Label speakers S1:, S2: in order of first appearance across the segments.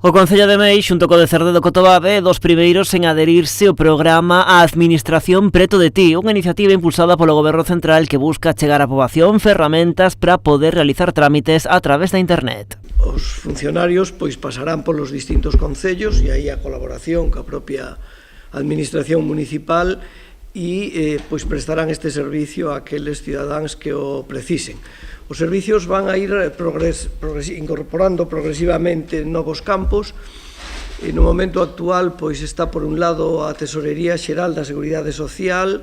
S1: O Concello de Meis, xunto co de Cerdedo Cotobade, dos primeiros en adherirse ao programa A Administración Preto de Ti, unha iniciativa impulsada polo Goberno Central que busca chegar á poboación ferramentas para poder realizar trámites a través da internet.
S2: Os funcionarios pasarán polos distintos concellos e aí a colaboración ca propia administración municipal e prestarán este servicio a aqueles cidadáns que o precisen. Os servicios van a ir incorporando progresivamente novos campos e no momento actual está por un lado a Tesorería Xeral da Seguridade Social,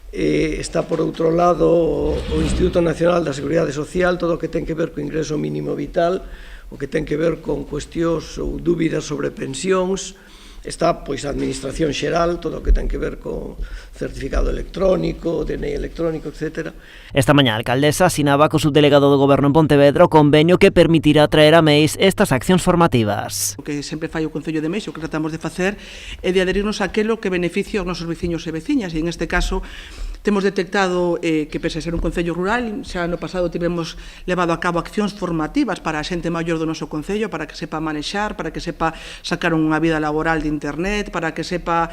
S2: está por outro lado o Instituto Nacional da Seguridade Social, todo o que ten que ver co ingreso mínimo vital, o que ten que ver con cuestións ou dúbidas sobre pensións, está a Administración Xeral, todo o que ten que ver con certificado electrónico, DNI electrónico, etc.
S1: Esta mañá a alcaldesa asinaba co subdelegado do Goberno en Pontevedra o convenio que permitirá traer a Meis estas accións formativas.
S3: O que sempre fai o Concello de Meis, o que tratamos de facer é de adherirnos a aquilo que beneficia aos nosos veciños e veciñas, e en este caso temos detectado que, pese a ser un concello rural, xa no pasado tivemos levado a cabo accións formativas para a xente maior do noso concello, para que sepa manexar, para que sepa sacar unha vida laboral de internet, para que sepa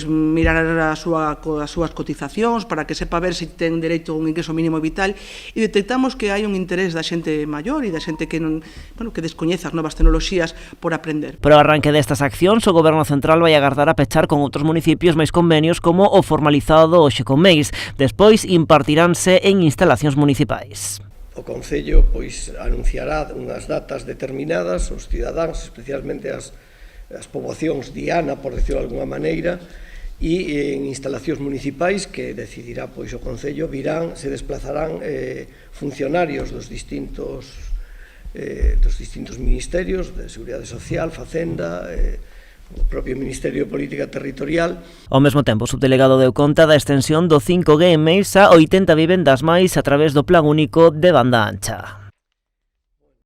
S3: mirar as súas cotizacións, para que sepa ver se ten dereito a un ingreso mínimo vital, e detectamos que hai un interés da xente maior e da xente que descoñece as novas tecnoloxías por aprender.
S1: Pero o arranque destas accións, o Goberno Central vai agardar a pechar con outros municipios máis convenios como o formalizado hoxe con Meis. Despois impartiránse en instalacións municipais.
S2: O Concello anunciará unhas datas determinadas aos cidadáns, especialmente as poboacións diana, por decirlo de alguna maneira, e en instalacións municipais que decidirá o Concello se desplazarán funcionarios dos distintos ministerios de Seguridade Social, Facenda, o propio Ministerio de Política Territorial.
S1: Ao mesmo tempo, o subdelegado deu conta da extensión do 5G en Meis a 80 vivendas máis a través do Plan Único de Banda Ancha.